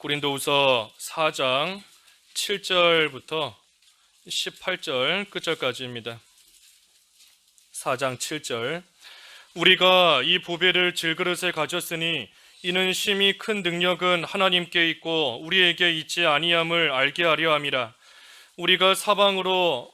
고린도후서 4장 7절부터 18절 끝절까지입니다. 4장 7절 우리가 이 보배를 질그릇에 가졌으니 이는 심히 큰 능력은 하나님께 있고 우리에게 있지 아니함을 알게 하려 함이라. 우리가 사방으로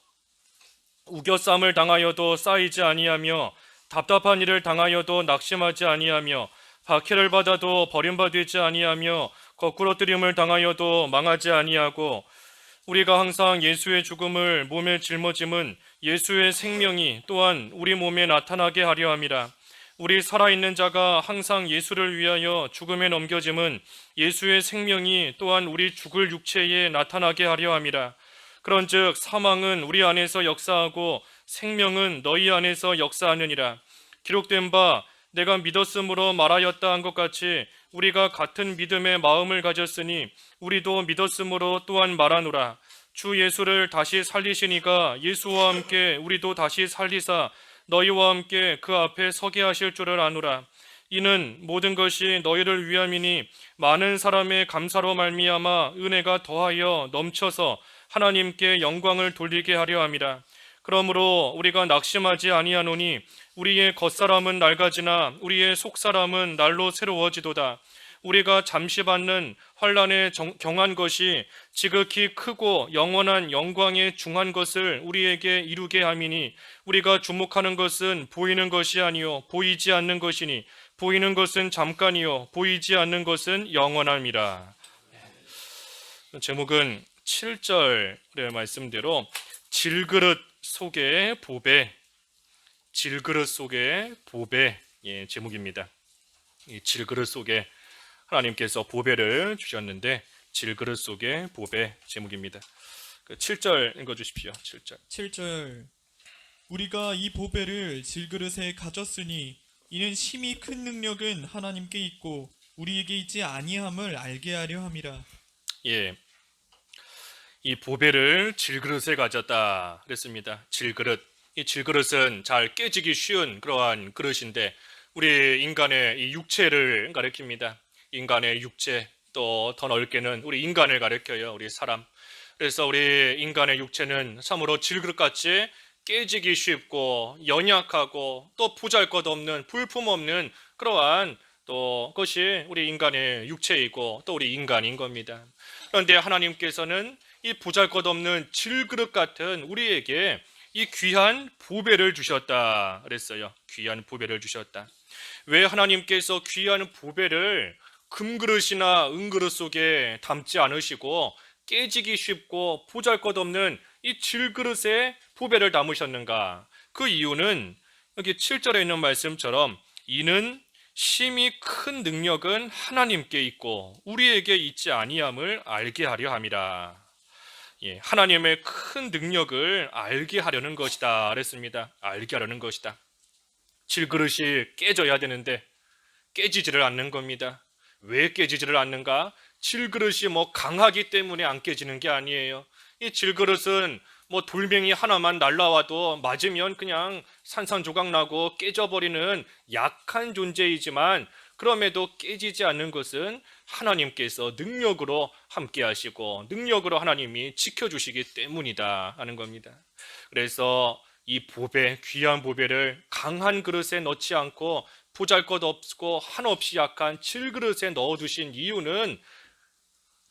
우겨쌈을 당하여도 쌓이지 아니하며 답답한 일을 당하여도 낙심하지 아니하며 박해를 받아도 버림받지 아니하며 거꾸로 뜨림을 당하여도 망하지 아니하고 우리가 항상 예수의 죽음을 몸에 짊어짐은 예수의 생명이 또한 우리 몸에 나타나게 하려 함이라. 우리 살아있는 자가 항상 예수를 위하여 죽음에 넘겨짐은 예수의 생명이 또한 우리 죽을 육체에 나타나게 하려 함이라. 그런즉 사망은 우리 안에서 역사하고 생명은 너희 안에서 역사하느니라. 기록된 바 내가 믿었으므로 말하였다 한 것 같이 우리가 같은 믿음의 마음을 가졌으니 우리도 믿었으므로 또한 말하노라. 주 예수를 다시 살리시니가 예수와 함께 우리도 다시 살리사 너희와 함께 그 앞에 서게 하실 줄을 아노라. 이는 모든 것이 너희를 위함이니 많은 사람의 감사로 말미암아 은혜가 더하여 넘쳐서 하나님께 영광을 돌리게 하려 함이라. 그러므로 우리가 낙심하지 아니하노니 우리의 겉사람은 낡아지나 우리의 속사람은 날로 새로워지도다. 우리가 잠시 받는 환난에 경한 것이 지극히 크고 영원한 영광에 중한 것을 우리에게 이루게 함이니 우리가 주목하는 것은 보이는 것이 아니요 보이지 않는 것이니 보이는 것은 잠깐이요 보이지 않는 것은 영원함이라. 제목은 7절의 말씀대로 질그릇 속의 보배, 질그릇 속의 보배 제목입니다. 이 질그릇 속에 하나님께서 보배를 주셨는데 질그릇 속의 보배 제목입니다. 7절 읽어주십시오. 7절. 7절 우리가 이 보배를 질그릇에 가졌으니 이는 심히 큰 능력은 하나님께 있고 우리에게 있지 아니함을 알게 하려 함이라. 예, 이 보배를 질그릇에 가졌다 그랬습니다. 질그릇. 이 질그릇은 잘 깨지기 쉬운 그러한 그릇인데 우리 인간의 이 육체를 가리킵니다. 인간의 육체, 또 더 넓게는 우리 인간을 가리켜요. 우리 사람. 그래서 우리 인간의 육체는 참으로 질그릇같이 깨지기 쉽고 연약하고 또 보잘것없는 볼품없는 그러한 또 것이 우리 인간의 육체이고 또 우리 인간인 겁니다. 그런데 하나님께서는 이 보잘것없는 질그릇 같은 우리에게 이 귀한 보배를 주셨다 그랬어요. 귀한 보배를 주셨다. 왜 하나님께서 귀한 보배를 금그릇이나 은그릇 속에 담지 않으시고 깨지기 쉽고 보잘것없는 이 질그릇에 보배를 담으셨는가? 그 이유는 여기 7절에 있는 말씀처럼 이는 심히 큰 능력은 하나님께 있고 우리에게 있지 아니함을 알게 하려 함이라. 하나님의 큰 능력을 알게 하려는 것이다 그랬습니다. 알게 하려는 것이다. 질그릇이 깨져야 되는데 깨지지를 않는 겁니다. 왜 깨지지를 않는가? 질그릇이 강하기 때문에 안 깨지는 게 아니에요. 이 질그릇은 돌멩이 하나만 날라와도 맞으면 그냥 산산조각 나고 깨져버리는 약한 존재이지만 그럼에도 깨지지 않는 것은 하나님께서 능력으로 함께 하시고 능력으로 하나님이 지켜주시기 때문이다 하는 겁니다. 그래서 이 보배, 귀한 보배를 강한 그릇에 넣지 않고 보잘것없고 한없이 약한 질그릇에 넣어두신 이유는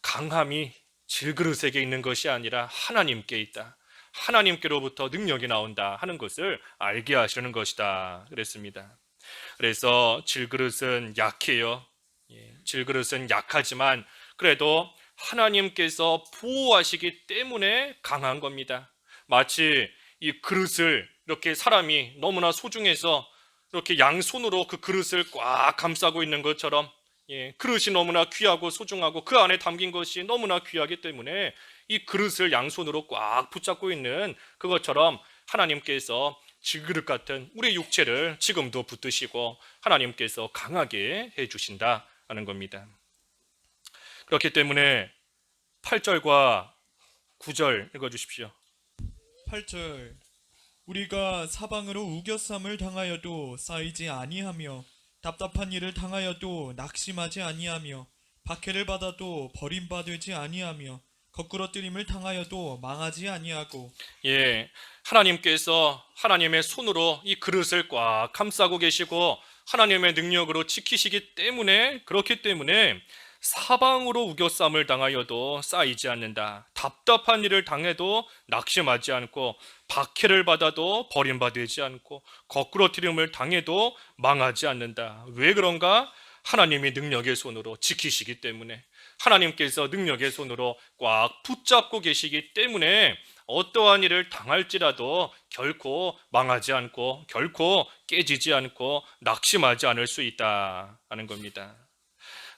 강함이 질그릇에게 있는 것이 아니라 하나님께 있다. 하나님께로부터 능력이 나온다 하는 것을 알게 하시는 것이다 그랬습니다. 그래서 질그릇은 약해요. 질그릇은 약하지만 그래도 하나님께서 보호하시기 때문에 강한 겁니다. 마치 이 그릇을 이렇게 사람이 너무나 소중해서 이렇게 양손으로 그 그릇을 꽉 감싸고 있는 것처럼 그릇이 너무나 귀하고 소중하고 그 안에 담긴 것이 너무나 귀하기 때문에 이 그릇을 양손으로 꽉 붙잡고 있는 그것처럼 하나님께서 질그릇 같은 우리 육체를 지금도 붙드시고 하나님께서 강하게 해주신다 하는 겁니다. 그렇기 때문에 8절과 9절 읽어주십시오. 8절 우리가 사방으로 우겨쌈을 당하여도 쌓이지 아니하며 답답한 일을 당하여도 낙심하지 아니하며 박해를 받아도 버림받지 아니하며 거꾸러뜨림을 당하여도 망하지 아니하고 예, 하나님께서 하나님의 손으로 이 그릇을 꽉 감싸고 계시고 하나님의 능력으로 지키시기 때문에 그렇기 때문에 사방으로 우겨쌈을 당하여도 쌓이지 않는다. 답답한 일을 당해도 낙심하지 않고 박해를 받아도 버림받지 않고 거꾸러뜨림을 당해도 망하지 않는다. 왜 그런가? 하나님이 능력의 손으로 지키시기 때문에 하나님께서 능력의 손으로 꽉 붙잡고 계시기 때문에 어떠한 일을 당할지라도 결코 망하지 않고 결코 깨지지 않고 낙심하지 않을 수 있다는 겁니다.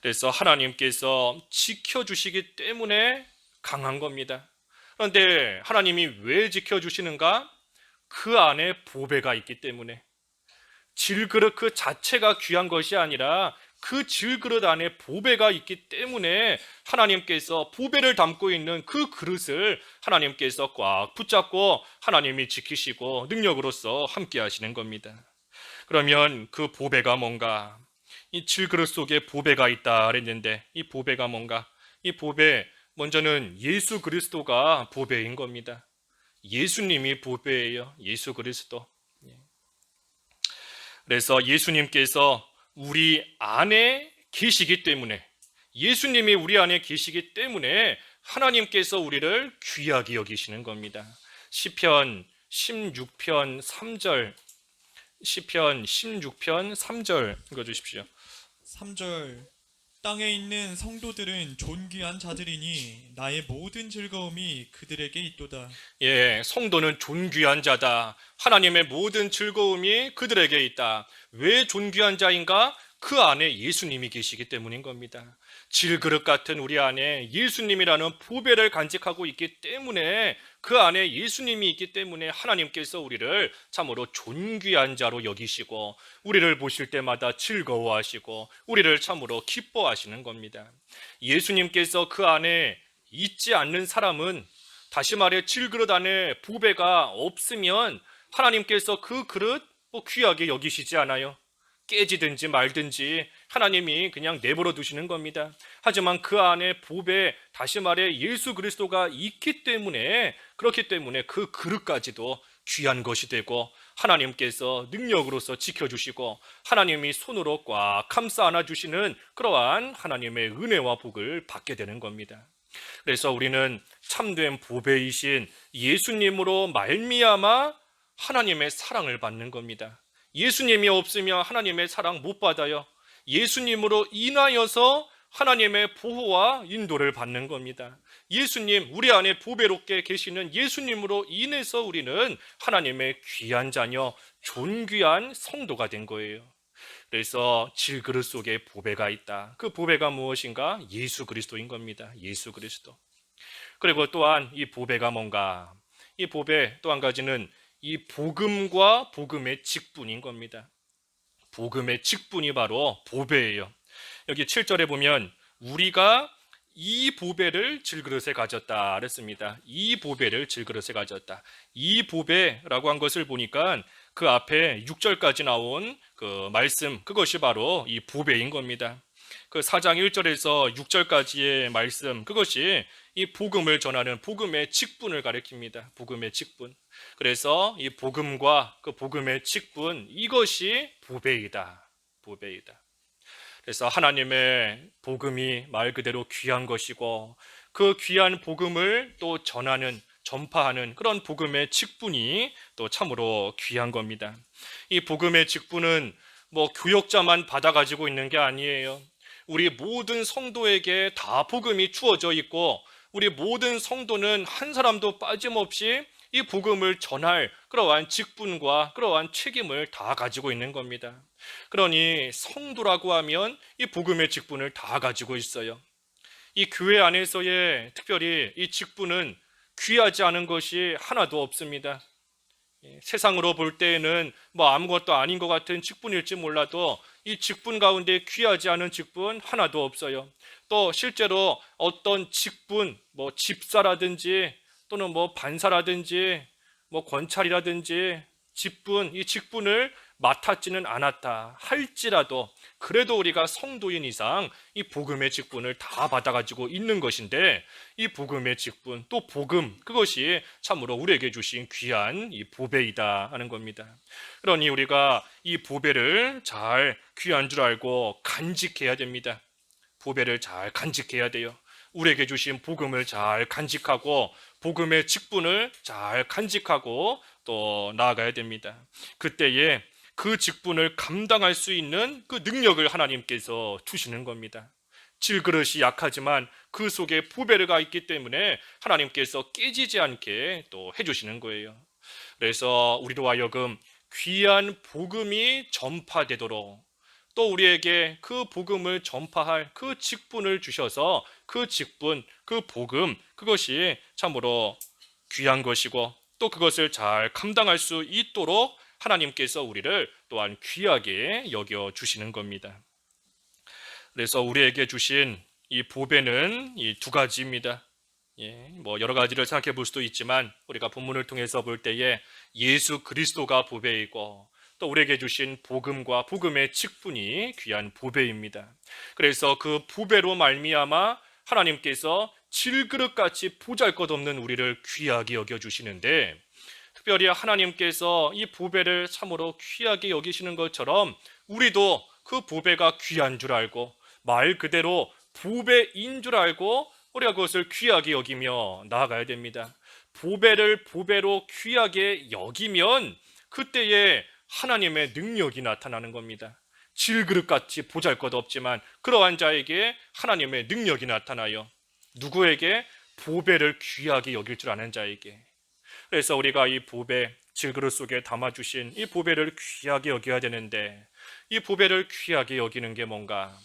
그래서 하나님께서 지켜주시기 때문에 강한 겁니다. 그런데 하나님이 왜 지켜주시는가? 그 안에 보배가 있기 때문에 질그릇 그 자체가 귀한 것이 아니라 그 질그릇 안에 보배가 있기 때문에 하나님께서 보배를 담고 있는 그 그릇을 하나님께서 꽉 붙잡고 하나님이 지키시고 능력으로서 함께 하시는 겁니다. 그러면 그 보배가 뭔가? 이 질그릇 속에 보배가 있다 그랬는데 이 보배가 뭔가? 이 보배 먼저는 예수 그리스도가 보배인 겁니다. 예수님이 보배예요. 예수 그리스도. 그래서 예수님께서 우리 안에 계시기 때문에 예수님이 우리 안에 계시기 때문에 하나님께서 우리를 귀하게 여기시는 겁니다. 시편 16편 3절 시편 16편 3절 읽어주십시오. 3절 땅에 있는 성도들은 존귀한 자들이니 나의 모든 즐거움이 그들에게 있도다. 예, 성도는 존귀한 자다. 하나님의 모든 즐거움이 그들에게 있다. 왜 존귀한 자인가? 그 안에 예수님이 계시기 때문인 겁니다. 질그릇 같은 우리 안에 예수님이라는 보배를 간직하고 있기 때문에 그 안에 예수님이 있기 때문에 하나님께서 우리를 참으로 존귀한 자로 여기시고 우리를 보실 때마다 즐거워하시고 우리를 참으로 기뻐하시는 겁니다. 예수님께서 그 안에 있지 않는 사람은 다시 말해 질그릇 안에 보배가 없으면 하나님께서 그 그릇 귀하게 여기시지 않아요. 깨지든지 말든지 하나님이 그냥 내버려 두시는 겁니다. 하지만 그 안에 보배, 다시 말해 예수 그리스도가 있기 때문에 그렇기 때문에 그 그릇까지도 귀한 것이 되고 하나님께서 능력으로서 지켜주시고 하나님이 손으로 꽉 감싸 안아주시는 그러한 하나님의 은혜와 복을 받게 되는 겁니다. 그래서 우리는 참된 보배이신 예수님으로 말미암아 하나님의 사랑을 받는 겁니다. 예수님이 없으면 하나님의 사랑 못 받아요. 예수님으로 인하여서 하나님의 보호와 인도를 받는 겁니다. 예수님, 우리 안에 보배롭게 계시는 예수님으로 인해서 우리는 하나님의 귀한 자녀, 존귀한 성도가 된 거예요. 그래서 질그릇 속에 보배가 있다. 그 보배가 무엇인가? 예수 그리스도인 겁니다. 예수 그리스도. 그리고 또한 이 보배가 뭔가? 이 보배 또 한 가지는 이 복음과 복음의 직분인 겁니다. 복음의 직분이 바로 보배예요. 여기 7절에 보면 우리가 이 보배를 질그릇에 가졌다 그랬습니다. 이 보배를 질그릇에 가졌다. 이 보배라고 한 것을 보니까 그 앞에 6절까지 나온 그 말씀, 그것이 바로 이 보배인 겁니다. 그 4장 1절에서 6절까지의 말씀, 그것이 이 복음을 전하는 복음의 직분을 가리킵니다. 복음의 직분. 그래서 이 복음과 그 복음의 직분, 이것이 보배이다. 보배이다. 그래서 하나님의 복음이 말 그대로 귀한 것이고 그 귀한 복음을 또 전하는, 전파하는 그런 복음의 직분이 또 참으로 귀한 겁니다. 이 복음의 직분은 교역자만 받아가지고 있는 게 아니에요. 우리 모든 성도에게 다 복음이 주어져 있고 우리 모든 성도는 한 사람도 빠짐없이 이 복음을 전할 그러한 직분과 그러한 책임을 다 가지고 있는 겁니다. 그러니 성도라고 하면 이 복음의 직분을 다 가지고 있어요. 이 교회 안에서의 특별히 이 직분은 귀하지 않은 것이 하나도 없습니다. 세상으로 볼 때에는 아무것도 아닌 것 같은 직분일지 몰라도 이 직분 가운데 귀하지 않은 직분 하나도 없어요. 또 실제로 어떤 직분, 집사라든지 또는 반사라든지 권찰이라든지 직분, 이 직분을 맡았지는 않았다 할지라도 그래도 우리가 성도인 이상 이 복음의 직분을 다 받아가지고 있는 것인데, 이 복음의 직분, 또 복음, 그것이 참으로 우리에게 주신 귀한 이 보배이다 하는 겁니다. 그러니 우리가 이 보배를 잘 귀한 줄 알고 간직해야 됩니다. 보배를 잘 간직해야 돼요. 우리에게 주신 복음을 잘 간직하고 복음의 직분을 잘 간직하고 또 나아가야 됩니다. 그때에 그 직분을 감당할 수 있는 그 능력을 하나님께서 주시는 겁니다. 질그릇이 약하지만 그 속에 보배가 있기 때문에 하나님께서 깨지지 않게 또 해주시는 거예요. 그래서 우리로 하여금 귀한 복음이 전파되도록, 또 우리에게 그 복음을 전파할 그 직분을 주셔서 그 직분, 그 복음, 그것이 참으로 귀한 것이고 또 그것을 잘 감당할 수 있도록 하나님께서 우리를 또한 귀하게 여겨 주시는 겁니다. 그래서 우리에게 주신 이 보배는 이 두 가지입니다. 뭐 여러 가지를 생각해 볼 수도 있지만 우리가 본문을 통해서 볼 때에 예수 그리스도가 보배이고 또 우리에게 주신 복음과 복음의 직분이 귀한 보배입니다. 그래서 그 보배로 말미암아 하나님께서 질그릇같이 보잘것없는 우리를 귀하게 여겨주시는데, 특별히 하나님께서 이 보배를 참으로 귀하게 여기시는 것처럼 우리도 그 보배가 귀한 줄 알고 말 그대로 보배인 줄 알고 우리가 그것을 귀하게 여기며 나아가야 됩니다. 보배를 보배로 귀하게 여기면 그때에 하나님의 능력이 나타나는 겁니다. 질그릇같이 보잘것없지만 그러한 자에게 하나님의 능력이 나타나요. 누구에게? 보배를 귀하게 여길 줄 아는 자에게. 그래서 우리가 이 보배, 질그릇 속에 담아주신 이 보배를 귀하게 여겨야 되는데, 이 보배를 귀하게 여기는 게 뭔가?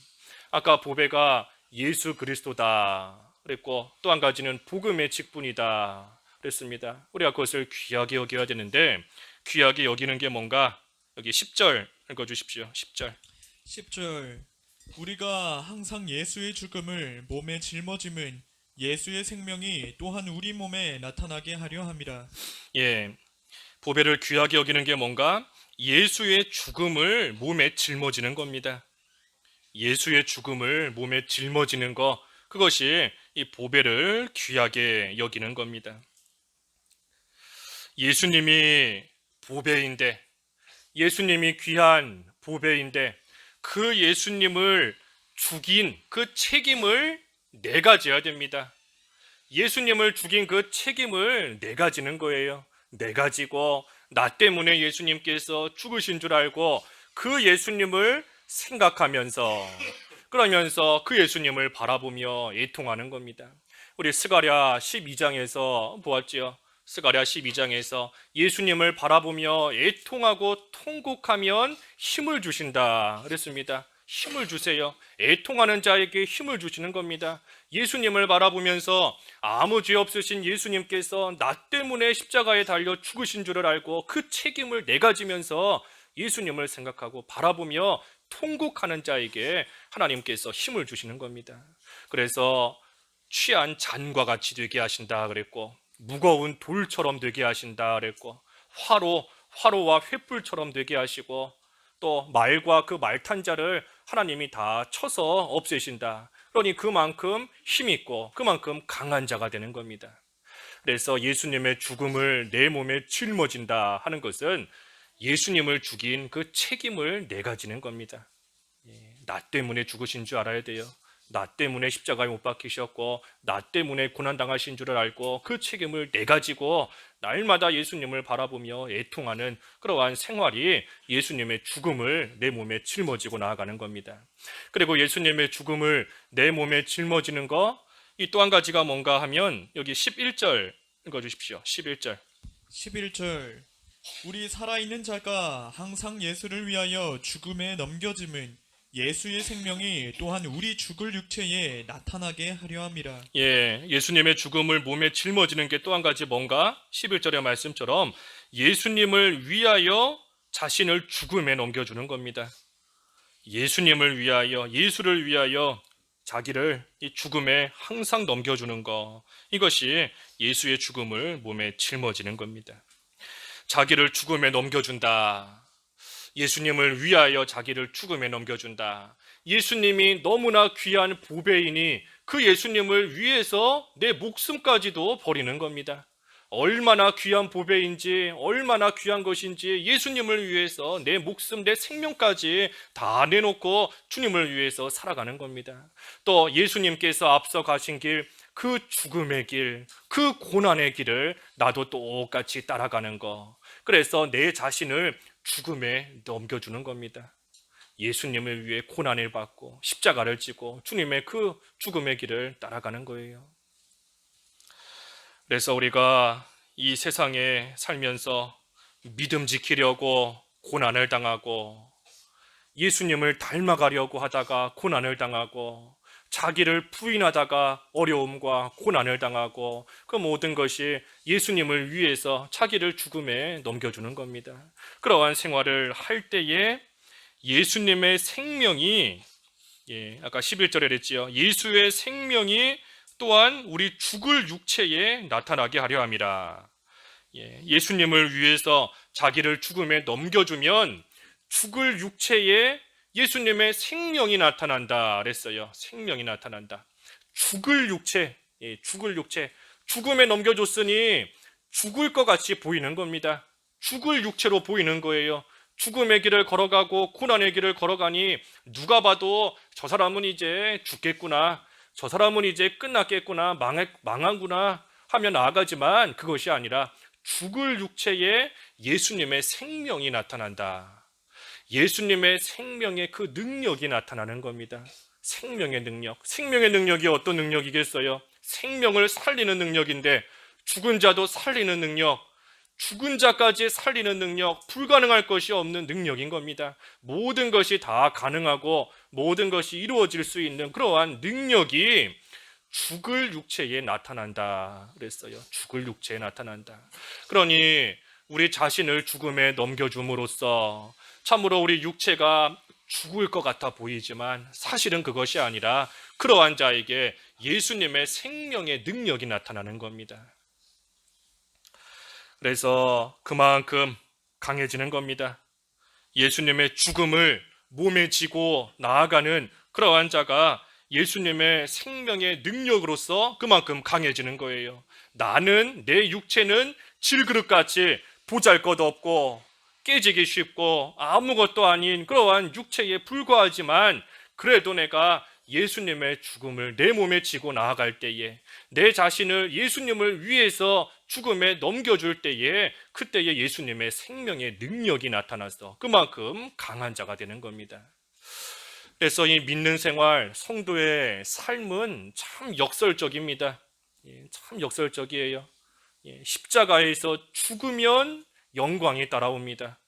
아까 보배가 예수 그리스도다 그랬고 또 한 가지는 복음의 직분이다 그랬습니다. 우리가 그것을 귀하게 여겨야 되는데, 귀하게 여기는 게 뭔가? 여기 10절 읽어주십시오. 10절. 10절. 우리가 항상 예수의 죽음을 몸에 짊어짐은 예수의 생명이 또한 우리 몸에 나타나게 하려 함이라. 보배를 귀하게 여기는 게 뭔가? 예수의 죽음을 몸에 짊어지는 겁니다. 예수의 죽음을 몸에 짊어지는 것, 그것이 이 보배를 귀하게 여기는 겁니다. 예수님이 보배인데, 예수님이 귀한 보배인데 그 예수님을 죽인 그 책임을 내가 져야 됩니다. 예수님을 죽인 그 책임을 내가 지는 거예요. 내가 지고 나 때문에 예수님께서 죽으신 줄 알고 그 예수님을 생각하면서, 그러면서 그 예수님을 바라보며 애통하는 겁니다. 우리 스가랴 12장에서 보았지요. 스가랴 12장에서 예수님을 바라보며 애통하고 통곡하면 힘을 주신다 그랬습니다. 힘을 주세요. 애통하는 자에게 힘을 주시는 겁니다. 예수님을 바라보면서 아무 죄 없으신 예수님께서 나 때문에 십자가에 달려 죽으신 줄을 알고 그 책임을 내가 지면서 예수님을 생각하고 바라보며 통곡하는 자에게 하나님께서 힘을 주시는 겁니다. 그래서 취한 잔과 같이 되게 하신다 그랬고, 무거운 돌처럼 되게 하신다 그랬고, 화로와 횃불처럼 되게 하시고, 또 말과 그 말탄 자를 하나님이 다 쳐서 없애신다. 그러니 그만큼 힘있고 그만큼 강한 자가 되는 겁니다. 그래서 예수님의 죽음을 내 몸에 짊어진다 하는 것은 예수님을 죽인 그 책임을 내가 지는 겁니다. 나 때문에 죽으신 줄 알아야 돼요. 나 때문에 십자가에 못 박히셨고 나 때문에 고난당하신 줄을 알고 그 책임을 내가 지고 날마다 예수님을 바라보며 애통하는 그러한 생활이 예수님의 죽음을 내 몸에 짊어지고 나아가는 겁니다. 그리고 예수님의 죽음을 내 몸에 짊어지는 거, 이 또 한 가지가 뭔가 하면 여기 11절 읽어주십시오. 11절. 11절. 우리 살아있는 자가 항상 예수를 위하여 죽음에 넘겨짐은 예수의 생명이 또한 우리 죽을 육체에 나타나게 하려 함이라. 예수님의 죽음을 몸에 짊어지는 게 또 한 가지 뭔가? 11절의 말씀처럼 예수님을 위하여 자신을 죽음에 넘겨주는 겁니다. 예수님을 위하여, 예수를 위하여 자기를 이 죽음에 항상 넘겨주는 것, 이것이 예수의 죽음을 몸에 짊어지는 겁니다. 자기를 죽음에 넘겨준다. 예수님을 위하여 자기를 죽음에 넘겨준다. 예수님이 너무나 귀한 보배이니 그 예수님을 위해서 내 목숨까지도 버리는 겁니다. 얼마나 귀한 보배인지, 얼마나 귀한 것인지 예수님을 위해서 내 목숨, 내 생명까지 다 내놓고 주님을 위해서 살아가는 겁니다. 또 예수님께서 앞서 가신 길, 그 죽음의 길, 그 고난의 길을 나도 똑같이 따라가는 거. 그래서 내 자신을 죽음에 넘겨주는 겁니다. 예수님을 위해 고난을 받고 십자가를 지고 주님의 그 죽음의 길을 따라가는 거예요. 그래서 우리가 이 세상에 살면서 믿음 지키려고 고난을 당하고 예수님을 닮아가려고 하다가 고난을 당하고 자기를 부인하다가 어려움과 고난을 당하고 그 모든 것이 예수님을 위해서 자기를 죽음에 넘겨주는 겁니다. 그러한 생활을 할 때에 예수님의 생명이 아까 11절에 그랬지요. 예수의 생명이 또한 우리 죽을 육체에 나타나게 하려 함이라. 예수님을 위해서 자기를 죽음에 넘겨주면 죽을 육체에 예수님의 생명이 나타난다 그랬어요. 생명이 나타난다. 죽을 육체, 죽을 육체, 죽음에 넘겨줬으니 죽을 것 같이 보이는 겁니다. 죽을 육체로 보이는 거예요. 죽음의 길을 걸어가고 고난의 길을 걸어가니 누가 봐도 저 사람은 이제 죽겠구나, 저 사람은 이제 끝났겠구나, 망하구나 하며 나아가지만 그것이 아니라 죽을 육체에 예수님의 생명이 나타난다. 예수님의 생명의 그 능력이 나타나는 겁니다. 생명의 능력. 생명의 능력이 어떤 능력이겠어요? 생명을 살리는 능력인데 죽은 자도 살리는 능력, 죽은 자까지 살리는 능력, 불가능할 것이 없는 능력인 겁니다. 모든 것이 다 가능하고 모든 것이 이루어질 수 있는 그러한 능력이 죽을 육체에 나타난다 그랬어요. 죽을 육체에 나타난다. 그러니 우리 자신을 죽음에 넘겨줌으로써 참으로 우리 육체가 죽을 것 같아 보이지만 사실은 그것이 아니라 그러한 자에게 예수님의 생명의 능력이 나타나는 겁니다. 그래서 그만큼 강해지는 겁니다. 예수님의 죽음을 몸에 지고 나아가는 그러한 자가 예수님의 생명의 능력으로서 그만큼 강해지는 거예요. 나는, 내 육체는 질그릇같이 보잘것없고 깨지기 쉽고 아무것도 아닌 그러한 육체에 불과하지만 그래도 내가 예수님의 죽음을 내 몸에 지고 나아갈 때에, 내 자신을 예수님을 위해서 죽음에 넘겨줄 때에, 그때에 예수님의 생명의 능력이 나타나서 그만큼 강한 자가 되는 겁니다. 그래서 이 믿는 생활, 성도의 삶은 참 역설적입니다. 참 역설적이에요. 십자가에서 죽으면 영광이 따라옵니다.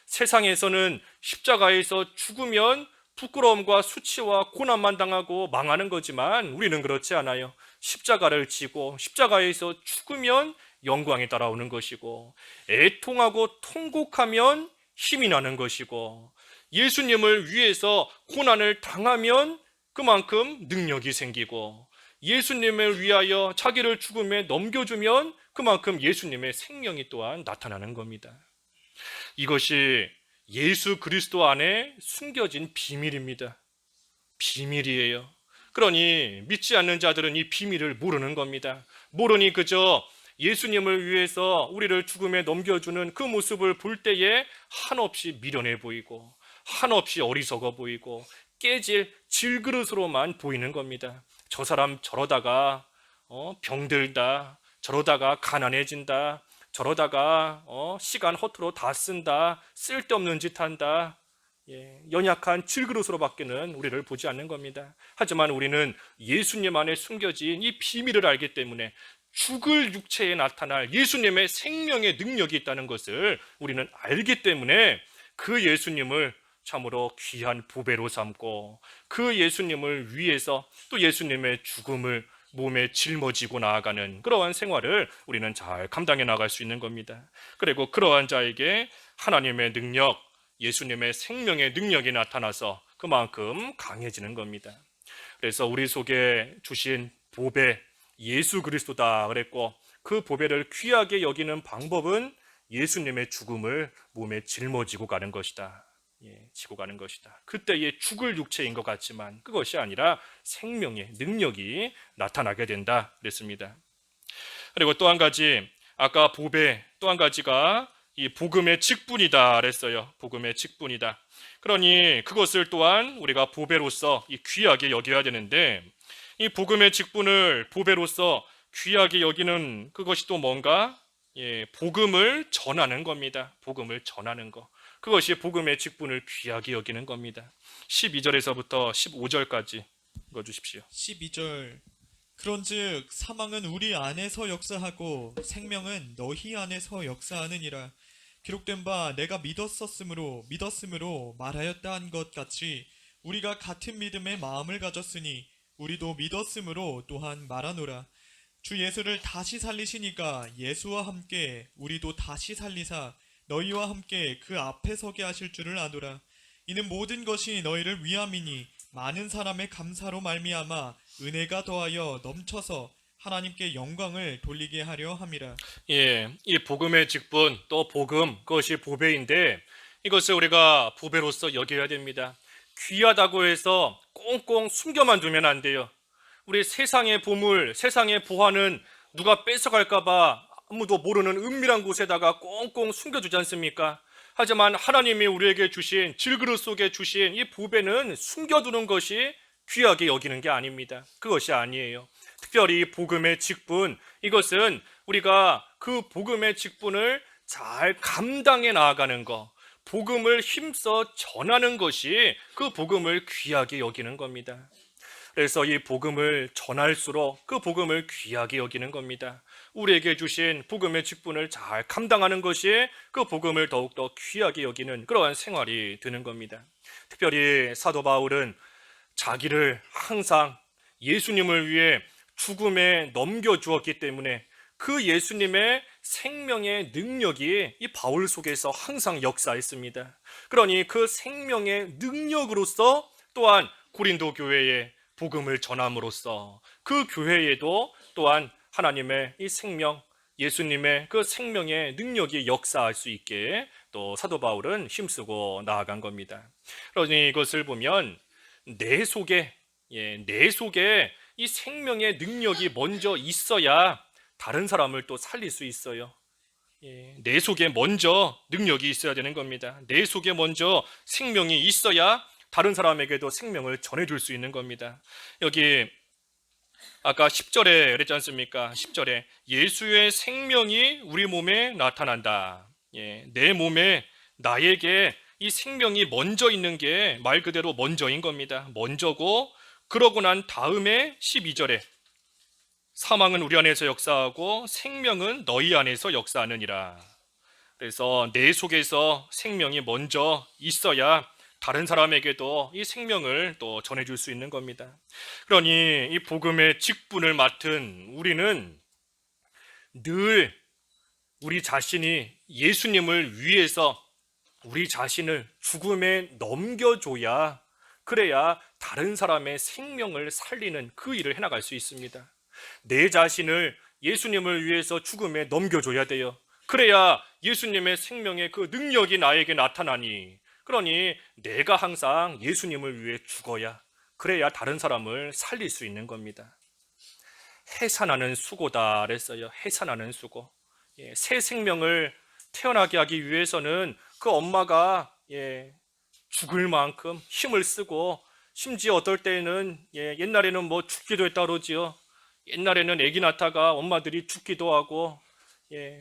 세상에서는 십자가에서 죽으면 부끄러움과 수치와 고난만 당하고 망하는 거지만 우리는 그렇지 않아요. 십자가를 지고 십자가에서 죽으면 영광이 따라오는 것이고, 애통하고 통곡하면 힘이 나는 것이고, 예수님을 위해서 고난을 당하면 그만큼 능력이 생기고, 예수님을 위하여 자기를 죽음에 넘겨주면 그만큼 예수님의 생명이 또한 나타나는 겁니다. 이것이 예수 그리스도 안에 숨겨진 비밀입니다. 비밀이에요. 그러니 믿지 않는 자들은 이 비밀을 모르는 겁니다. 모르니 그저 예수님을 위해서 우리를 죽음에 넘겨주는 그 모습을 볼 때에 한없이 미련해 보이고 한없이 어리석어 보이고 깨질 질그릇으로만 보이는 겁니다. 저 사람 저러다가 병들다, 저러다가 가난해진다, 저러다가 시간 허투루 다 쓴다, 쓸데없는 짓 한다, 연약한 질그릇으로밖에는 우리를 보지 않는 겁니다. 하지만 우리는 예수님 안에 숨겨진 이 비밀을 알기 때문에 죽을 육체에 나타날 예수님의 생명의 능력이 있다는 것을 우리는 알기 때문에 그 예수님을 참으로 귀한 보배로 삼고 그 예수님을 위해서 또 예수님의 죽음을 몸에 짊어지고 나아가는 그러한 생활을 우리는 잘 감당해 나갈 수 있는 겁니다. 그리고 그러한 자에게 하나님의 능력, 예수님의 생명의 능력이 나타나서 그만큼 강해지는 겁니다. 그래서 우리 속에 주신 보배 예수 그리스도다 그랬고, 그 보배를 귀하게 여기는 방법은 예수님의 죽음을 몸에 짊어지고 가는 것이다. 지고 가는 것이다. 그때의 죽을 육체인 것 같지만 그것이 아니라 생명의 능력이 나타나게 된다 그랬습니다. 그리고 또 한 가지, 아까 보배 또 한 가지가 이 복음의 직분이다 그랬어요. 복음의 직분이다. 그러니 그것을 또한 우리가 보배로서 귀하게 여겨야 되는데, 이 복음의 직분을 보배로서 귀하게 여기는 그것이 또 뭔가? 복음을 전하는 겁니다. 복음을 전하는 것. 그것이 복음의 직분을 귀하게 여기는 겁니다. 12절에서부터 15절까지 읽어주십시오. 12절. 그런즉 사망은 우리 안에서 역사하고 생명은 너희 안에서 역사하느니라. 기록된 바 내가 믿었으므로 말하였다 한 것 같이 우리가 같은 믿음의 마음을 가졌으니 우리도 믿었으므로 또한 말하노라. 주 예수를 다시 살리시니까 예수와 함께 우리도 다시 살리사 너희와 함께 그 앞에 서게 하실 줄을 아노라. 이는 모든 것이 너희를 위함이니 많은 사람의 감사로 말미암아 은혜가 더하여 넘쳐서 하나님께 영광을 돌리게 하려 함이라. 이 복음의 직분, 또 복음, 그것이 보배인데 이것을 우리가 보배로서 여겨야 됩니다. 귀하다고 해서 꽁꽁 숨겨만 두면 안 돼요. 우리 세상의 보물, 세상의 보화는 누가 뺏어갈까봐 아무도 모르는 은밀한 곳에다가 꽁꽁 숨겨두지 않습니까? 하지만 하나님이 우리에게 주신 질그릇 속에 주신 이 보배는 숨겨두는 것이 귀하게 여기는 게 아닙니다. 그것이 아니에요. 특별히 복음의 직분, 이것은 우리가 그 복음의 직분을 잘 감당해 나아가는 것, 복음을 힘써 전하는 것이 그 복음을 귀하게 여기는 겁니다. 그래서 이 복음을 전할수록 그 복음을 귀하게 여기는 겁니다. 우리에게 주신 복음의 직분을 잘 감당하는 것이 그 복음을 더욱더 귀하게 여기는 그러한 생활이 되는 겁니다. 특별히 사도 바울은 자기를 항상 예수님을 위해 죽음에 넘겨주었기 때문에 그 예수님의 생명의 능력이 이 바울 속에서 항상 역사했습니다. 그러니 그 생명의 능력으로서 또한 고린도 교회에 복음을 전함으로써 그 교회에도 또한 하나님의 이 생명, 예수님의 그 생명의 능력이 역사할 수 있게 또 사도 바울은 힘쓰고 나아간 겁니다. 그러니 이것을 보면 내 속에 이 생명의 능력이 먼저 있어야 다른 사람을 또 살릴 수 있어요. 내 속에 먼저 능력이 있어야 되는 겁니다. 내 속에 먼저 생명이 있어야 다른 사람에게도 생명을 전해줄 수 있는 겁니다. 여기 아까 10절에 그랬지 않습니까? 10절에 예수의 생명이 우리 몸에 나타난다. 내 몸에 나에게 이 생명이 먼저 있는 게 말 그대로 먼저인 겁니다. 먼저고, 그러고 난 다음에 12절에 사망은 우리 안에서 역사하고 생명은 너희 안에서 역사하느니라. 그래서 내 속에서 생명이 먼저 있어야 다른 사람에게도 이 생명을 또 전해줄 수 있는 겁니다. 그러니 이 복음의 직분을 맡은 우리는 늘 우리 자신이 예수님을 위해서 우리 자신을 죽음에 넘겨줘야, 그래야 다른 사람의 생명을 살리는 그 일을 해나갈 수 있습니다. 내 자신을 예수님을 위해서 죽음에 넘겨줘야 돼요. 그래야 예수님의 생명의 그 능력이 나에게 나타나니, 그러니 내가 항상 예수님을 위해 죽어야, 그래야 다른 사람을 살릴 수 있는 겁니다. 해산하는 수고다 그랬어요. 해산하는 수고. 새 생명을 태어나게 하기 위해서는 그 엄마가 죽을 만큼 힘을 쓰고, 심지어 어떨 때는 옛날에는 뭐 죽기도 했다 그러지요. 옛날에는 아기 낳다가 엄마들이 죽기도 하고,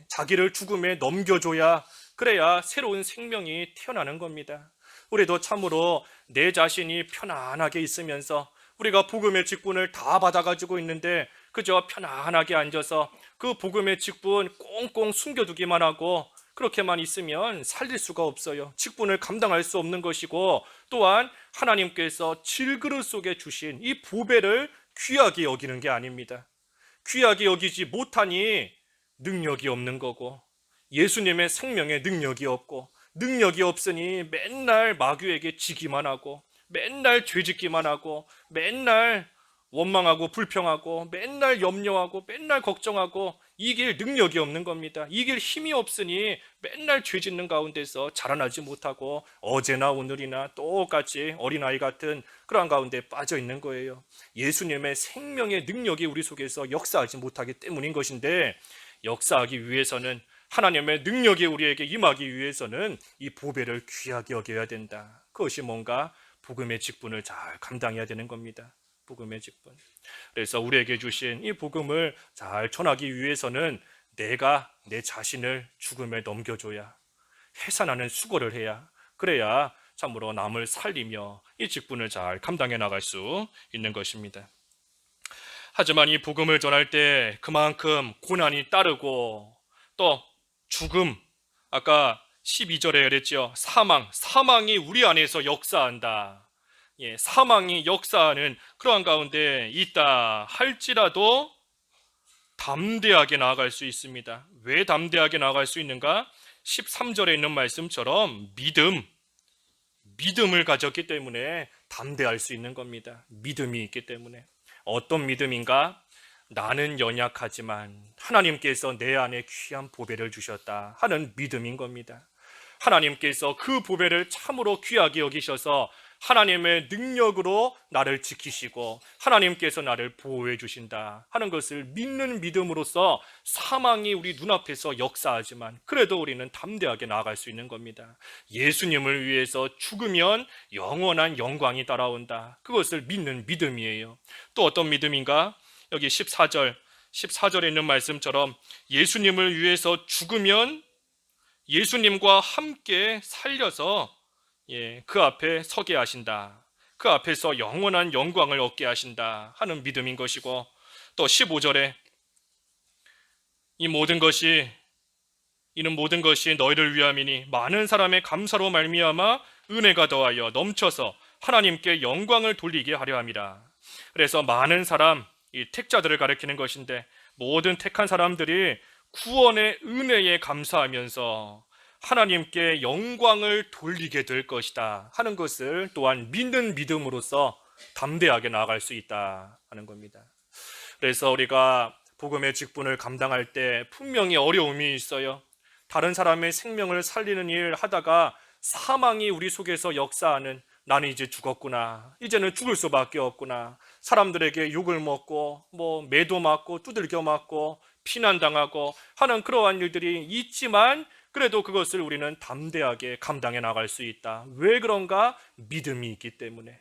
자기를 죽음에 넘겨줘야, 그래야 새로운 생명이 태어나는 겁니다. 우리도 참으로 내 자신이 편안하게 있으면서 우리가 복음의 직분을 다 받아가지고 있는데 그저 편안하게 앉아서 그 복음의 직분 꽁꽁 숨겨두기만 하고 그렇게만 있으면 살릴 수가 없어요. 직분을 감당할 수 없는 것이고, 또한 하나님께서 질그릇 속에 주신 이 보배를 귀하게 여기는 게 아닙니다. 귀하게 여기지 못하니 능력이 없는 거고, 예수님의 생명에 능력이 없고, 능력이 없으니 맨날 마귀에게 지기만 하고, 맨날 죄짓기만 하고, 맨날 원망하고 불평하고, 맨날 염려하고, 맨날 걱정하고, 이길 능력이 없는 겁니다. 이길 힘이 없으니 맨날 죄 짓는 가운데서 자라나지 못하고 어제나 오늘이나 똑같이 어린아이 같은 그러한 가운데 빠져 있는 거예요. 예수님의 생명의 능력이 우리 속에서 역사하지 못하기 때문인 것인데, 역사하기 위해서는, 하나님의 능력이 우리에게 임하기 위해서는 이 보배를 귀하게 여겨야 된다. 그것이 뭔가 복음의 직분을 잘 감당해야 되는 겁니다. 복음의 직분. 그래서 우리에게 주신 이 복음을 잘 전하기 위해서는 내가 내 자신을 죽음에 넘겨줘야, 해산하는 수고를 해야, 그래야 참으로 남을 살리며 이 직분을 잘 감당해 나갈 수 있는 것입니다. 하지만 이 복음을 전할 때 그만큼 고난이 따르고 또 죽음, 아까 12절에 그랬죠. 사망이 우리 안에서 역사한다. 예, 사망이 역사하는 그러한 가운데 있다 할지라도 담대하게 나아갈 수 있습니다. 왜 담대하게 나아갈 수 있는가? 13절에 있는 말씀처럼 믿음을 가졌기 때문에 담대할 수 있는 겁니다. 믿음이 있기 때문에. 어떤 믿음인가? 나는 연약하지만 하나님께서 내 안에 귀한 보배를 주셨다 하는 믿음인 겁니다. 하나님께서 그 보배를 참으로 귀하게 여기셔서 하나님의 능력으로 나를 지키시고 하나님께서 나를 보호해 주신다 하는 것을 믿는 믿음으로써 사망이 우리 눈앞에서 역사하지만 그래도 우리는 담대하게 나아갈 수 있는 겁니다. 예수님을 위해서 죽으면 영원한 영광이 따라온다. 그것을 믿는 믿음이에요. 또 어떤 믿음인가? 여기 14절에 있는 말씀처럼 예수님을 위해서 죽으면 예수님과 함께 살려서 그 앞에 서게 하신다. 그 앞에서 영원한 영광을 얻게 하신다 하는 믿음인 것이고, 또 15절에 이는 모든 것이 너희를 위함이니 많은 사람의 감사로 말미암아 은혜가 더하여 넘쳐서 하나님께 영광을 돌리게 하려 함이라. 그래서 많은 사람, 이 택자들을 가리키는 것인데 모든 택한 사람들이 구원의 은혜에 감사하면서 하나님께 영광을 돌리게 될 것이다 하는 것을 또한 믿는 믿음으로써 담대하게 나아갈 수 있다 하는 겁니다. 그래서 우리가 복음의 직분을 감당할 때 분명히 어려움이 있어요. 다른 사람의 생명을 살리는 일 하다가 사망이 우리 속에서 역사하는, 나는 이제 죽었구나, 이제는 죽을 수밖에 없구나, 사람들에게 욕을 먹고 매도 맞고 두들겨 맞고 피난당하고 하는 그러한 일들이 있지만 그래도 그것을 우리는 담대하게 감당해 나갈 수 있다. 왜 그런가? 믿음이 있기 때문에.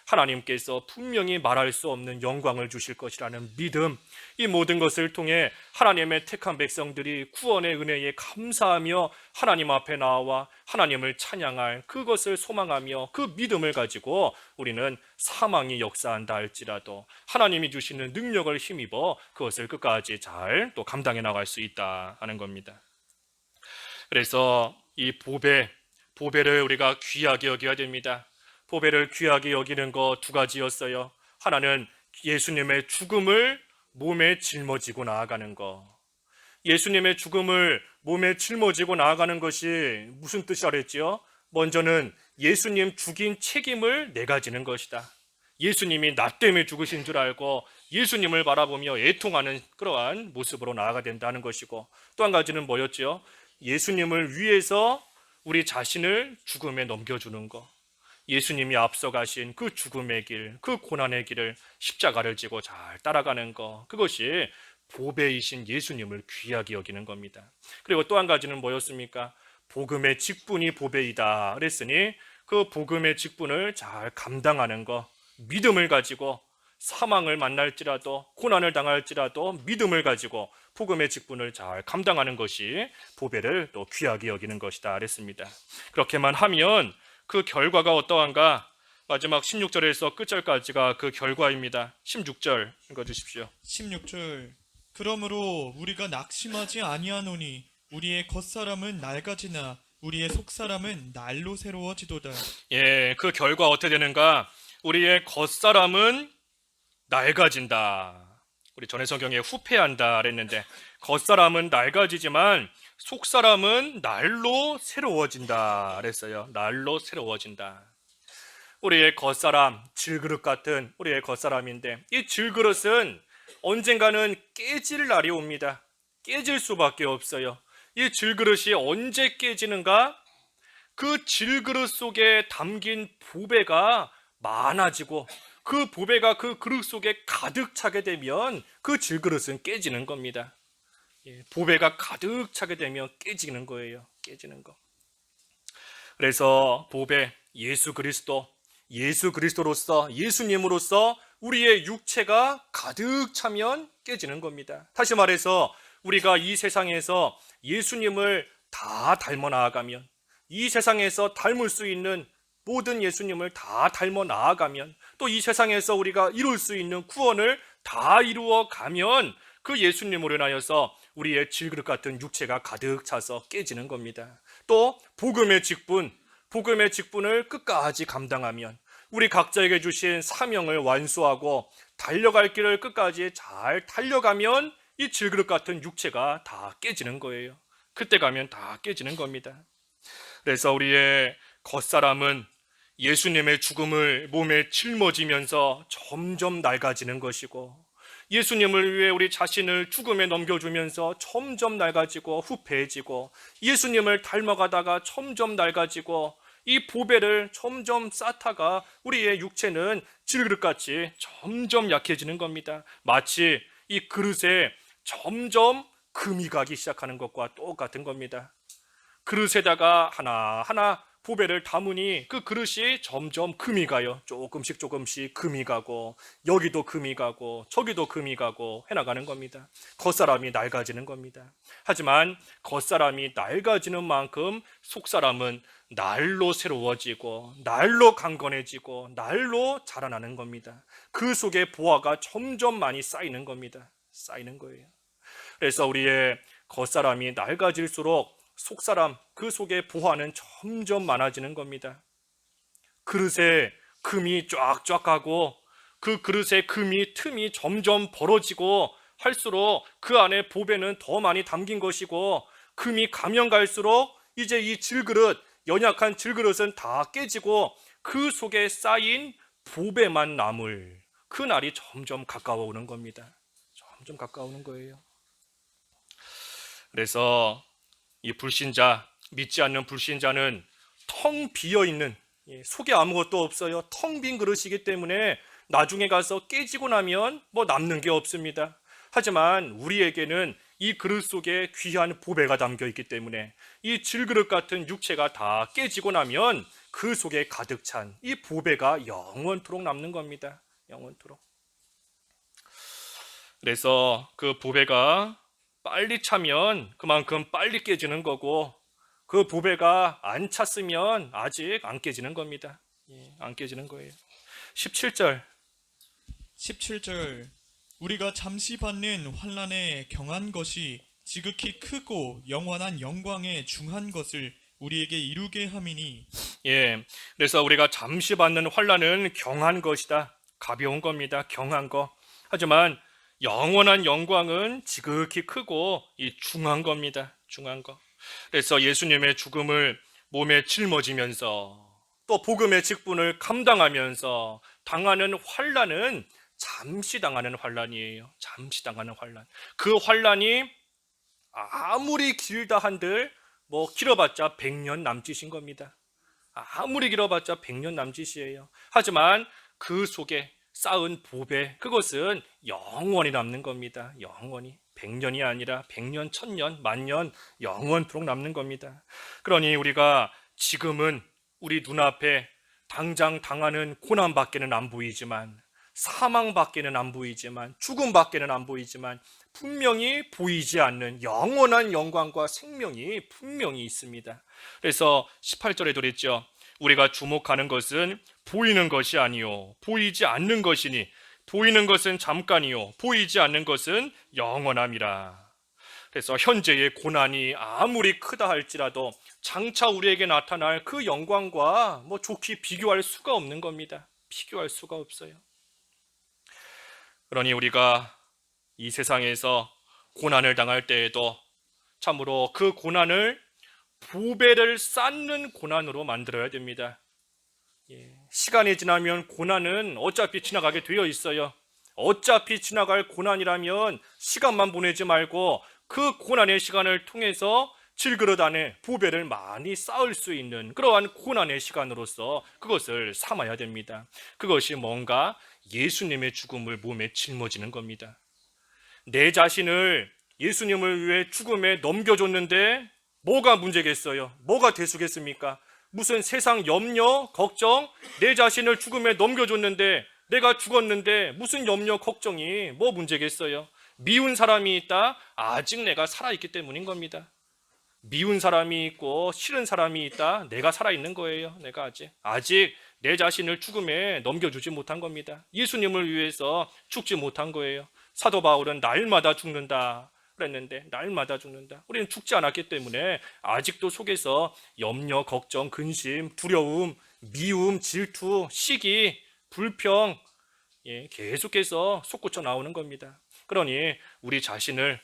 하나님께서 분명히 말할 수 없는 영광을 주실 것이라는 믿음, 이 모든 것을 통해 하나님의 택한 백성들이 구원의 은혜에 감사하며 하나님 앞에 나와 하나님을 찬양할 그것을 소망하며 그 믿음을 가지고 우리는 사망이 역사한다 할지라도 하나님이 주시는 능력을 힘입어 그것을 끝까지 잘 또 감당해 나갈 수 있다 하는 겁니다. 그래서 이 보배를 우리가 귀하게 여겨야 됩니다. 보배를 귀하게 여기는 거 두 가지였어요. 하나는 예수님의 죽음을 몸에 짊어지고 나아가는 거. 예수님의 죽음을 몸에 짊어지고 나아가는 것이 무슨 뜻이라 그랬지요? 먼저는 예수님 죽인 책임을 내가 지는 것이다. 예수님이 나 때문에 죽으신 줄 알고 예수님을 바라보며 애통하는 그러한 모습으로 나아가야 된다는 것이고, 또 한 가지는 뭐였지요? 예수님을 위해서 우리 자신을 죽음에 넘겨주는 것. 예수님이 앞서가신 그 죽음의 길, 그 고난의 길을 십자가를 지고 잘 따라가는 것, 그것이 보배이신 예수님을 귀하게 여기는 겁니다. 그리고 또 한 가지는 뭐였습니까? 복음의 직분이 보배이다 그랬으니 그 복음의 직분을 잘 감당하는 것, 믿음을 가지고 사망을 만날지라도 고난을 당할지라도 믿음을 가지고 복음의 직분을 잘 감당하는 것이 보배를 또 귀하게 여기는 것이다 그랬습니다. 그렇게만 하면 그 결과가 어떠한가? 마지막 16절에서 끝절까지가 그 결과입니다. 16절 읽어주십시오. 16절. 그러므로 우리가 낙심하지 아니하노니 우리의 겉사람은 낡아지나 우리의 속사람은 날로 새로워지도다. 그 결과 어떻게 되는가? 우리의 겉사람은 낡아진다. 우리 전에 성경에 후패한다 그랬는데 겉사람은 낡아지지만 속사람은 날로 새로워진다 그랬어요. 날로 새로워진다. 우리의 겉사람, 질그릇 같은 우리의 겉사람인데 이 질그릇은 언젠가는 깨질 날이 옵니다. 깨질 수밖에 없어요. 이 질그릇이 언제 깨지는가? 그 질그릇 속에 담긴 보배가 많아지고 그 보배가 그 그릇 속에 가득 차게 되면 그 질그릇은 깨지는 겁니다. 보배가 가득 차게 되면 깨지는 거예요. 깨지는 거. 그래서 보배, 예수 그리스도로서 예수님으로서 우리의 육체가 가득 차면 깨지는 겁니다. 다시 말해서 우리가 이 세상에서 예수님을 다 닮아 나아가면, 이 세상에서 닮을 수 있는 모든 예수님을 다 닮아 나아가면, 또 이 세상에서 우리가 이룰 수 있는 구원을 다 이루어 가면 그 예수님으로 인하여서 우리의 질그릇 같은 육체가 가득 차서 깨지는 겁니다. 또 복음의 직분을 끝까지 감당하면, 우리 각자에게 주신 사명을 완수하고 달려갈 길을 끝까지 잘 달려가면 이 질그릇 같은 육체가 다 깨지는 거예요. 그때 가면 다 깨지는 겁니다. 그래서 우리의 겉사람은 예수님의 죽음을 몸에 짊어지면서 점점 낡아지는 것이고, 예수님을 위해 우리 자신을 죽음에 넘겨주면서 점점 낡아지고 후패해지고, 예수님을 닮아가다가 점점 낡아지고, 이 보배를 점점 쌓다가 우리의 육체는 질그릇같이 점점 약해지는 겁니다. 마치 이 그릇에 점점 금이 가기 시작하는 것과 똑같은 겁니다. 그릇에다가 하나하나 보배를 담으니 그 그릇이 점점 금이 가요. 조금씩 금이 가고, 여기도 금이 가고 저기도 금이 가고 해나가는 겁니다. 겉사람이 낡아지는 겁니다. 하지만 겉사람이 낡아지는 만큼 속사람은 날로 새로워지고 날로 강건해지고 날로 자라나는 겁니다. 그 속에 보화가 점점 많이 쌓이는 겁니다. 쌓이는 거예요. 그래서 우리의 겉사람이 낡아질수록 속사람, 그 속에 보화는 점점 많아지는 겁니다. 그릇에 금이 쫙쫙 가고 그 그릇에 틈이 점점 벌어지고 할수록 그 안에 보배는 더 많이 담긴 것이고, 금이 가면 갈수록 이제 이 질그릇, 연약한 질그릇은 다 깨지고 그 속에 쌓인 보배만 남을 그 날이 점점 가까워오는 겁니다. 점점 가까워오는 거예요. 그래서 이 불신자, 믿지 않는 불신자는 텅 비어있는, 속에 아무것도 없어요. 텅 빈 그릇이기 때문에 나중에 가서 깨지고 나면 뭐 남는 게 없습니다. 하지만 우리에게는 이 그릇 속에 귀한 보배가 담겨 있기 때문에 이 질그릇 같은 육체가 다 깨지고 나면 그 속에 가득 찬 이 보배가 영원토록 남는 겁니다. 영원토록. 그래서 그 보배가 빨리 차면 그만큼 빨리 깨지는 거고, 그 보배가 안 찼으면 아직 안 깨지는 겁니다. 안 깨지는 거예요. 17절. 17절 우리가 잠시 받는 환난에 경한 것이 지극히 크고 영원한 영광에 중한 것을 우리에게 이루게 함이니. 그래서 우리가 잠시 받는 환난은 경한 것이다. 가벼운 겁니다. 경한 거. 하지만 영원한 영광은 지극히 크고 이 중한 겁니다. 중한 거. 그래서 예수님의 죽음을 몸에 짊어지면서 또 복음의 직분을 감당하면서 당하는 환난은 잠시 당하는 환난이에요. 잠시 당하는 환난. 그 환난이 아무리 길다 한들 뭐 길어봤자 100년 남짓인 겁니다. 아무리 길어봤자 100년 남짓이에요. 하지만 그 속에 쌓은 보배, 그것은 영원히 남는 겁니다. 영원히. 100년이 아니라 100년, 1000년, 만년 영원토록 남는 겁니다. 그러니 우리가 지금은 우리 눈앞에 당장 당하는 고난밖에는 안 보이지만, 사망밖에는 안 보이지만, 죽음밖에는 안 보이지만 분명히 보이지 않는 영원한 영광과 생명이 분명히 있습니다. 그래서 18절에도 그랬죠. 우리가 주목하는 것은 보이는 것이 아니요 보이지 않는 것이니, 보이는 것은 잠깐이요 보이지 않는 것은 영원함이라. 그래서 현재의 고난이 아무리 크다 할지라도 장차 우리에게 나타날 그 영광과 뭐 좋게 비교할 수가 없는 겁니다. 비교할 수가 없어요. 그러니 우리가 이 세상에서 고난을 당할 때에도 참으로 그 고난을 보배를 쌓는 고난으로 만들어야 됩니다. 시간이 지나면 고난은 어차피 지나가게 되어 있어요. 어차피 지나갈 고난이라면 시간만 보내지 말고 그 고난의 시간을 통해서 질그릇 안에 보배를 많이 쌓을 수 있는 그러한 고난의 시간으로서 그것을 삼아야 됩니다. 그것이 뭔가 예수님의 죽음을 몸에 짊어지는 겁니다. 내 자신을 예수님을 위해 죽음에 넘겨줬는데 뭐가 문제겠어요? 뭐가 대수겠습니까? 무슨 세상 염려, 걱정, 내 자신을 죽음에 넘겨줬는데 내가 죽었는데 무슨 염려, 걱정이 뭐 문제겠어요? 미운 사람이 있다? 아직 내가 살아있기 때문인 겁니다. 미운 사람이 있고 싫은 사람이 있다? 내가 살아있는 거예요. 내가 아직 내 자신을 죽음에 넘겨주지 못한 겁니다. 예수님을 위해서 죽지 못한 거예요. 사도 바울은 날마다 죽는다 그랬는데 날마다 죽는다. 우리는 죽지 않았기 때문에 아직도 속에서 염려, 걱정, 근심, 두려움, 미움, 질투, 시기, 불평 계속해서 솟구쳐 나오는 겁니다. 그러니 우리 자신을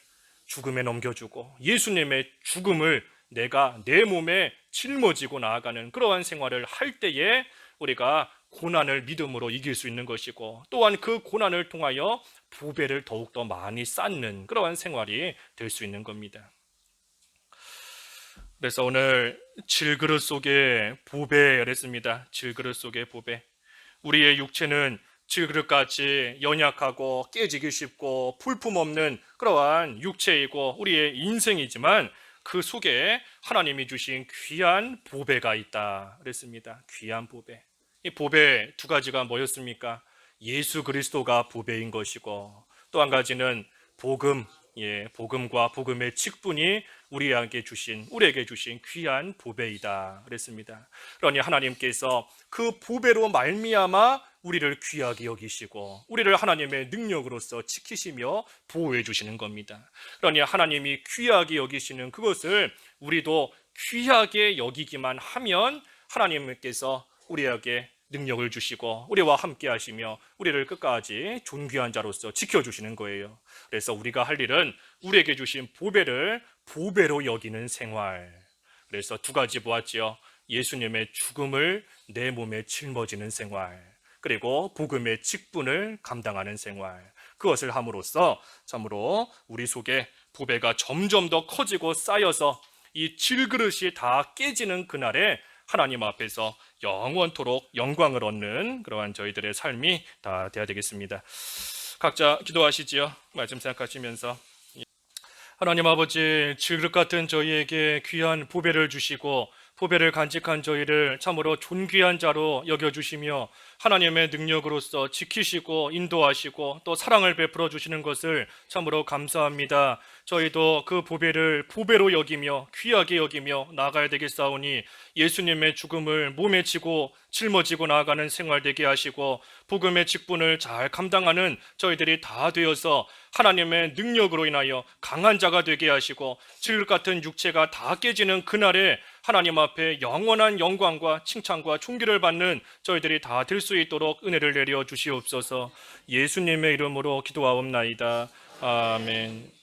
죽음에 넘겨주고 예수님의 죽음을 내가 내 몸에 짊어지고 나아가는 그러한 생활을 할 때에 우리가 고난을 믿음으로 이길 수 있는 것이고 또한 그 고난을 통하여 보배를 더욱더 많이 쌓는 그러한 생활이 될 수 있는 겁니다. 그래서 오늘 질그릇 속에 보배를 했습니다. 질그릇 속에 보배. 우리의 육체는 질그릇같이 연약하고 깨지기 쉽고 볼품없는 그러한 육체이고 우리의 인생이지만 그 속에 하나님이 주신 귀한 보배가 있다 그랬습니다. 귀한 보배. 이 보배 두 가지가 뭐였습니까? 예수 그리스도가 보배인 것이고 또 한 가지는 복음, 복음과 복음의 직분이 우리에게 주신 귀한 보배이다 그랬습니다. 그러니 하나님께서 그 보배로 말미암아 우리를 귀하게 여기시고 우리를 하나님의 능력으로서 지키시며 보호해 주시는 겁니다. 그러니 하나님이 귀하게 여기시는 그것을 우리도 귀하게 여기기만 하면 하나님께서 우리에게 능력을 주시고 우리와 함께 하시며 우리를 끝까지 존귀한 자로서 지켜주시는 거예요. 그래서 우리가 할 일은 우리에게 주신 보배를 보배로 여기는 생활. 그래서 두 가지 보았지요. 예수님의 죽음을 내 몸에 짊어지는 생활, 그리고 복음의 직분을 감당하는 생활. 그것을 함으로써 참으로 우리 속에 보배가 점점 더 커지고 쌓여서 이 질그릇이 다 깨지는 그날에 하나님 앞에서 영원토록 영광을 얻는 그러한 저희들의 삶이 다 되어야 되겠습니다. 각자 기도하시지요. 말씀 생각하시면서 하나님 아버지, 질그릇 같은 저희에게 귀한 보배를 주시고 보배를 간직한 저희를 참으로 존귀한 자로 여겨주시며 하나님의 능력으로서 지키시고 인도하시고 또 사랑을 베풀어 주시는 것을 참으로 감사합니다. 저희도 그 보배를 보배로 여기며 귀하게 여기며 나아가야 되겠사오니 예수님의 죽음을 몸에 지고 짊어지고 나아가는 생활 되게 하시고 복음의 직분을 잘 감당하는 저희들이 다 되어서 하나님의 능력으로 인하여 강한 자가 되게 하시고 질것 같은 육체가 다 깨지는 그날에 하나님 앞에 영원한 영광과 칭찬과 존귀를 받는 저희들이 다 될 수 있도록 은혜를 내려 주시옵소서. 예수님의 이름으로 기도하옵나이다. 아멘.